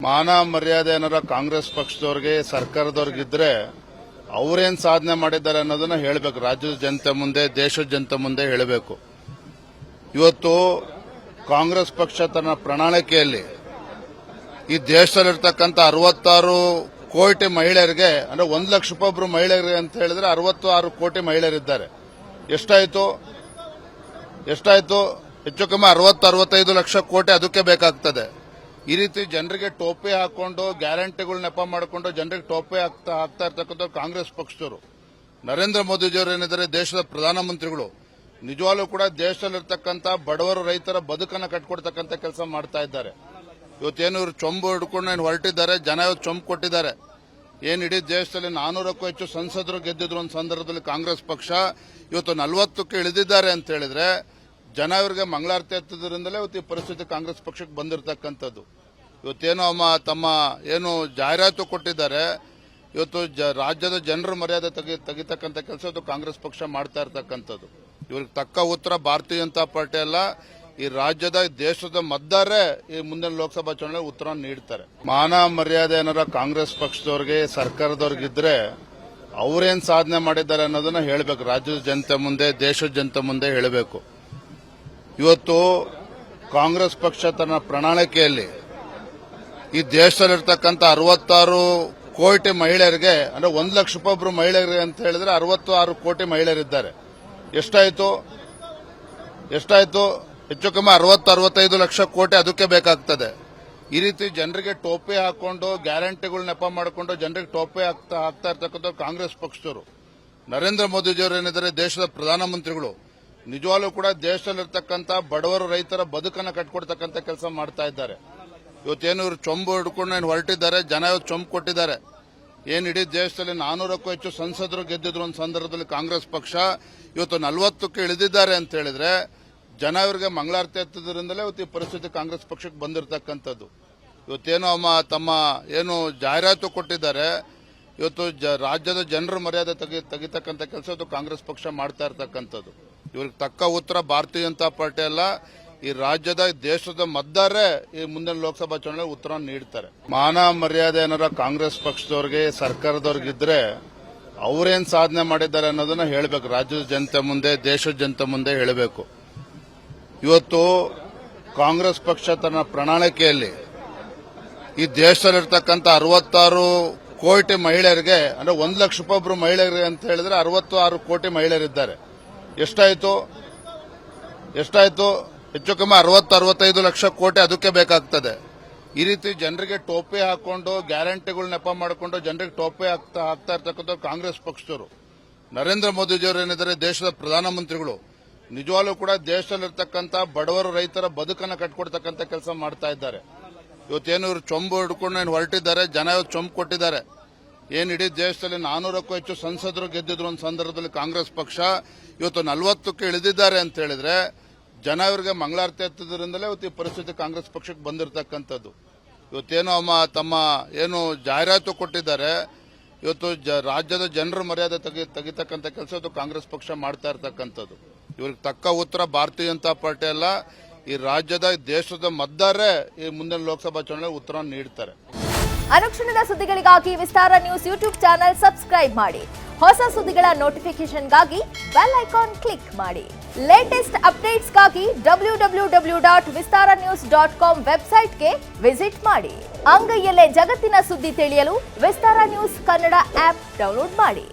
ಮಾನ ಮರ್ಯಾದೆ ಏನಾರ ಕಾಂಗ್ರೆಸ್ ಪಕ್ಷದವ್ರಿಗೆ ಸರ್ಕಾರದವ್ರಿಗಿದ್ರೆ ಅವರೇನ್ ಸಾಧನೆ ಮಾಡಿದ್ದಾರೆ ಅನ್ನೋದನ್ನ ಹೇಳಬೇಕು. ರಾಜ್ಯದ ಜನತೆ ಮುಂದೆ, ದೇಶದ ಜನತೆ ಮುಂದೆ ಹೇಳಬೇಕು. ಇವತ್ತು ಕಾಂಗ್ರೆಸ್ ಪಕ್ಷ ತನ್ನ ಪ್ರಣಾಳಿಕೆಯಲ್ಲಿ ಈ ದೇಶದಲ್ಲಿರ್ತಕ್ಕಂಥ 66 ಕೋಟಿ ಮಹಿಳೆಯರಿಗೆ, ಅಂದ್ರೆ 1 ಲಕ್ಷ ರೂಪಾಯಿ ಒಬ್ರು ಮಹಿಳೆಯರಿಗೆ ಅಂತ ಹೇಳಿದ್ರೆ 66 ಕೋಟಿ ಮಹಿಳೆಯರಿದ್ದಾರೆ. ಎಷ್ಟಾಯ್ತು? ಹೆಚ್ಚು ಕಮ್ಮಿ 60-65 ಲಕ್ಷ ಕೋಟಿ ಅದಕ್ಕೆ ಬೇಕಾಗ್ತದೆ. ಈ ರೀತಿ ಜನರಿಗೆ ಟೋಪಿ ಹಾಕೊಂಡು ಗ್ಯಾರಂಟಿಗಳು ನೆಪ ಮಾಡಿಕೊಂಡು ಜನರಿಗೆ ಟೋಪಿ ಹಾಕ್ತಾ ಇರ್ತಕ್ಕಂಥ ಕಾಂಗ್ರೆಸ್ ಪಕ್ಷದವರು, ನರೇಂದ್ರ ಮೋದಿಜಿಯವರು ಏನಿದ್ದಾರೆ ದೇಶದ ಪ್ರಧಾನಮಂತ್ರಿಗಳು, ನಿಜವಾಗ್ಲೂ ಕೂಡ ದೇಶದಲ್ಲಿರ್ತಕ್ಕಂಥ ಬಡವರು ರೈತರ ಬದುಕನ್ನು ಕಟ್ಕೊಡ್ತಕ್ಕಂಥ ಕೆಲಸ ಮಾಡ್ತಾ ಇದ್ದಾರೆ. ಇವತ್ತೇನು ಇವರು ಚೊಂಬು ಹಿಡ್ಕೊಂಡು ಹೊರಟಿದ್ದಾರೆ, ಜನ ಇವತ್ತು ಚೊಂಬು ಕೊಟ್ಟಿದ್ದಾರೆ. ಏನ್ ಇಡೀ ದೇಶದಲ್ಲಿ 400ಕ್ಕೂ ಹೆಚ್ಚು ಸಂಸದರು ಗೆದ್ದಿದ್ರು ಒಂದು ಸಂದರ್ಭದಲ್ಲಿ ಕಾಂಗ್ರೆಸ್ ಪಕ್ಷ, ಇವತ್ತು 40ಕ್ಕೆ ಇಳಿದಿದ್ದಾರೆ ಅಂತ ಹೇಳಿದ್ರೆ ಜನ ಇವರಿಗೆ ಮಂಗಳಾರತಿ ಎತ್ತದ್ರಿಂದಲೇ ಇವತ್ತು ಈ ಪರಿಸ್ಥಿತಿ ಕಾಂಗ್ರೆಸ್ ಪಕ್ಷಕ್ಕೆ ಬಂದಿರತಕ್ಕಂಥದ್ದು. ಇವತ್ತೇನು ತಮ್ಮ ಏನು ಜಾಹೀರಾತು ಕೊಟ್ಟಿದ್ದಾರೆ, ಇವತ್ತು ರಾಜ್ಯದ ಜನರ ಮರ್ಯಾದೆ ತೆಗಿತಕ್ಕಂಥ ಕೆಲಸ ಇವತ್ತು ಕಾಂಗ್ರೆಸ್ ಪಕ್ಷ ಮಾಡ್ತಾ ಇರತಕ್ಕಂಥದ್ದು. ಇವ್ರಿಗೆ ತಕ್ಕ ಉತ್ತರ ಭಾರತೀಯ ಜನತಾ ಪಾರ್ಟಿ ಅಲ್ಲ, ಈ ರಾಜ್ಯದ ದೇಶದ ಮತದಾರರೇ ಈ ಮುಂದಿನ ಲೋಕಸಭಾ ಚುನಾವಣೆ ಉತ್ತರ ನೀಡ್ತಾರೆ. ಮಾನ ಮರ್ಯಾದೆ ಏನಾರ ಕಾಂಗ್ರೆಸ್ ಪಕ್ಷದವ್ರಿಗೆ ಸರ್ಕಾರದವ್ರಿಗಿದ್ರೆ ಅವರೇನ್ ಸಾಧನೆ ಮಾಡಿದ್ದಾರೆ ಅನ್ನೋದನ್ನ ಹೇಳಬೇಕು. ರಾಜ್ಯದ ಜನತೆ ಮುಂದೆ, ದೇಶದ ಜನತೆ ಮುಂದೆ ಹೇಳಬೇಕು. ಇವತ್ತು ಕಾಂಗ್ರೆಸ್ ಪಕ್ಷ ತನ್ನ ಪ್ರಣಾಳಿಕೆಯಲ್ಲಿ ಈ ದೇಶದಲ್ಲಿರ್ತಕ್ಕಂಥ 66 ಕೋಟಿ ಮಹಿಳೆಯರಿಗೆ, ಅಂದ್ರೆ 1 ಲಕ್ಷ ರೂಪಾಯಿ ಒಬ್ರು ಮಹಿಳೆಯರಿಗೆ ಅಂತ ಹೇಳಿದ್ರೆ 66 ಕೋಟಿ ಮಹಿಳೆಯರಿದ್ದಾರೆ. ಎಷ್ಟಾಯ್ತು? ಹೆಚ್ಚು ಕಮ್ಮಿ 60-65 ಲಕ್ಷ ಕೋಟಿ ಅದಕ್ಕೆ ಬೇಕಾಗ್ತದೆ. ಈ ರೀತಿ ಜನರಿಗೆ ಟೋಪಿ ಹಾಕೊಂಡು ಗ್ಯಾರಂಟಿಗಳು ನೆಪ ಮಾಡಿಕೊಂಡು ಜನರಿಗೆ ಟೋಪಿ ಹಾಕ್ತಾ ಇರ್ತಕ್ಕಂಥ ಕಾಂಗ್ರೆಸ್ ಪಕ್ಷದವರು, ನರೇಂದ್ರ ಮೋದಿಜಿಯವರು ಏನಿದ್ದಾರೆ ದೇಶದ ಪ್ರಧಾನಮಂತ್ರಿಗಳು, ನಿಜವಾಗ್ಲೂ ಕೂಡ ದೇಶದಲ್ಲಿರ್ತಕ್ಕಂಥ ಬಡವರು ರೈತರ ಬದುಕನ್ನು ಕಟ್ಕೊಡ್ತಕ್ಕಂಥ ಕೆಲಸ ಮಾಡ್ತಾ ಇದ್ದಾರೆ. ಇವತ್ತೇನು ಇವರು ಚೊಂಬು ಹಿಡ್ಕೊಂಡು ಹೊರಟಿದ್ದಾರೆ, ಜನ ಇವತ್ತು ಚೊಂಬು ಕೊಟ್ಟಿದ್ದಾರೆ. ಏನ್ ಇಡೀ ದೇಶದಲ್ಲಿ 400ಕ್ಕೂ ಹೆಚ್ಚು ಸಂಸದರು ಗೆದ್ದಿದ್ರು ಒಂದು ಸಂದರ್ಭದಲ್ಲಿ ಕಾಂಗ್ರೆಸ್ ಪಕ್ಷ, ಇವತ್ತು 40ಕ್ಕೆ ಇಳಿದಿದ್ದಾರೆ ಅಂತ ಹೇಳಿದ್ರೆ ಜನ ಇವರಿಗೆ ಮಂಗಳಾರತಿ ಎತ್ತದ್ರಿಂದಲೇ ಇವತ್ತು ಈ ಪರಿಸ್ಥಿತಿ ಕಾಂಗ್ರೆಸ್ ಪಕ್ಷಕ್ಕೆ ಬಂದಿರತಕ್ಕಂಥದ್ದು. ಇವತ್ತೇನು ತಮ್ಮ ಏನು ಜಾಹೀರಾತು ಕೊಟ್ಟಿದ್ದಾರೆ, ಇವತ್ತು ರಾಜ್ಯದ ಜನರ ಮರ್ಯಾದೆ ತೆಗಿತಕ್ಕಂಥ ಕೆಲಸ ಇವತ್ತು ಕಾಂಗ್ರೆಸ್ ಪಕ್ಷ ಮಾಡ್ತಾ ಇರತಕ್ಕಂಥದ್ದು. ಇವ್ರಿಗೆ ತಕ್ಕ ಉತ್ತರ ಭಾರತೀಯ ಜನತಾ ಪಾರ್ಟಿ ಅಲ್ಲ, ಈ ರಾಜ್ಯದ ದೇಶದ ಮತದಾರರೇ ಈ ಮುಂದಿನ ಲೋಕಸಭಾ ಚುನಾವಣೆ ಉತ್ತರ ನೀಡ್ತಾರೆ. ಮಾನ ಮರ್ಯಾದೆ ಏನಾರ ಕಾಂಗ್ರೆಸ್ ಪಕ್ಷದವ್ರಿಗೆ ಸರ್ಕಾರದವ್ರಿಗಿದ್ರೆ ಅವರೇನ್ ಸಾಧನೆ ಮಾಡಿದ್ದಾರೆ ಅನ್ನೋದನ್ನ ಹೇಳಬೇಕು. ರಾಜ್ಯದ ಜನತೆ ಮುಂದೆ, ದೇಶದ ಜನತೆ ಮುಂದೆ ಹೇಳಬೇಕು. ಇವತ್ತು ಕಾಂಗ್ರೆಸ್ ಪಕ್ಷ ತನ್ನ ಪ್ರಣಾಳಿಕೆಯಲ್ಲಿ ಈ ದೇಶದಲ್ಲಿರ್ತಕ್ಕಂಥ 66 ಕೋಟಿ ಮಹಿಳೆಯರಿಗೆ, ಅಂದ್ರೆ 1 ಲಕ್ಷ ರೂಪಾಯಿ ಒಬ್ರು ಮಹಿಳೆಯರಿಗೆ ಅಂತ ಹೇಳಿದ್ರೆ 66 ಕೋಟಿ ಮಹಿಳೆಯರಿದ್ದಾರೆ. ಎಷ್ಟಾಯ್ತು? ಹೆಚ್ಚು ಕಮ್ಮಿ 60-65 ಲಕ್ಷ ಕೋಟಿ ಅದಕ್ಕೆ ಬೇಕಾಗ್ತದೆ. ಈ ರೀತಿ ಜನರಿಗೆ ಟೋಪಿ ಹಾಕೊಂಡು ಗ್ಯಾರಂಟಿಗಳು ನೆಪ ಮಾಡಿಕೊಂಡು ಜನರಿಗೆ ಟೋಪಿ ಹಾಕ್ತಾ ಇರ್ತಕ್ಕಂಥ ಕಾಂಗ್ರೆಸ್ ಪಕ್ಷದವರು, ನರೇಂದ್ರ ಮೋದಿಜಿಯವರು ಏನಿದ್ದಾರೆ ದೇಶದ ಪ್ರಧಾನಮಂತ್ರಿಗಳು, ನಿಜವಾಗ್ಲೂ ಕೂಡ ದೇಶದಲ್ಲಿರ್ತಕ್ಕಂಥ ಬಡವರು ರೈತರ ಬದುಕನ್ನು ಕಟ್ಕೊಡ್ತಕ್ಕಂಥ ಕೆಲಸ ಮಾಡ್ತಾ ಇದ್ದಾರೆ. ಇವತ್ತೇನು ಇವರು ಚೊಂಬು ಹಿಡ್ಕೊಂಡು ಹೊರಟಿದ್ದಾರೆ, ಜನ ಇವತ್ತು ಚೊಂಬು ಕೊಟ್ಟಿದ್ದಾರೆ. ಏನ್ ಇಡೀ ದೇಶದಲ್ಲಿ 400ಕ್ಕೂ ಹೆಚ್ಚು ಸಂಸದರು ಗೆದ್ದಿದ್ರು ಒಂದು ಸಂದರ್ಭದಲ್ಲಿ ಕಾಂಗ್ರೆಸ್ ಪಕ್ಷ, ಇವತ್ತು 40ಕ್ಕೆ ಇಳಿದಿದ್ದಾರೆ ಅಂತ ಹೇಳಿದ್ರೆ ಜನ ಇವರಿಗೆ ಮಂಗಳಾರತಿ ಎತ್ತದ್ರಿಂದಲೇ ಇವತ್ತು ಈ ಪರಿಸ್ಥಿತಿ ಕಾಂಗ್ರೆಸ್ ಪಕ್ಷಕ್ಕೆ ಬಂದಿರತಕ್ಕಂಥದ್ದು. ಇವತ್ತೇನು ತಮ್ಮ ಏನು ಜಾಹೀರಾತು ಕೊಟ್ಟಿದ್ದಾರೆ, ಇವತ್ತು ರಾಜ್ಯದ ಜನರ ಮರ್ಯಾದೆ ತೆಗಿತಕ್ಕಂಥ ಕೆಲಸ ಇವತ್ತು ಕಾಂಗ್ರೆಸ್ ಪಕ್ಷ ಮಾಡ್ತಾ ಇರತಕ್ಕಂಥದ್ದು. ಇವ್ರಿಗೆ ತಕ್ಕ ಉತ್ತರ ಭಾರತೀಯ ಜನತಾ ಪಾರ್ಟಿ ಅಲ್ಲ, ಈ ರಾಜ್ಯದ ದೇಶದ ಮತದಾರರೇ ಈ ಮುಂದಿನ ಲೋಕಸಭಾ ಚುನಾವಣೆ ಉತ್ತರ ನೀಡ್ತಾರೆ. ಅನುಕ್ಷಣದ ಸುದ್ದಿಗಳಿಗಾಗಿ ವಿಸ್ತಾರ ನ್ಯೂಸ್ ಯೂಟ್ಯೂಬ್ ಚಾನೆಲ್ ಸಬ್ಸ್ಕ್ರೈಬ್ ಮಾಡಿ. ಹೊಸ ಸುದ್ದಿಗಳ ನೋಟಿಫಿಕೇಶನ್ಗಾಗಿ ಬೆಲ್ ಐಕಾನ್ ಕ್ಲಿಕ್ ಮಾಡಿ. ಲೇಟೆಸ್ಟ್ ಅಪ್ಡೇಟ್ಸ್ಗಾಗಿ www.vistaranews.com ವೆಬ್ಸೈಟ್ಗೆ ವಿಸಿಟ್ ಮಾಡಿ. ಅಂಗೈಯಲ್ಲೇ ಜಗತ್ತಿನ ಸುದ್ದಿ ತಿಳಿಯಲು ವಿಸ್ತಾರ ನ್ಯೂಸ್ ಕನ್ನಡ ಆಪ್ ಡೌನ್ಲೋಡ್ ಮಾಡಿ.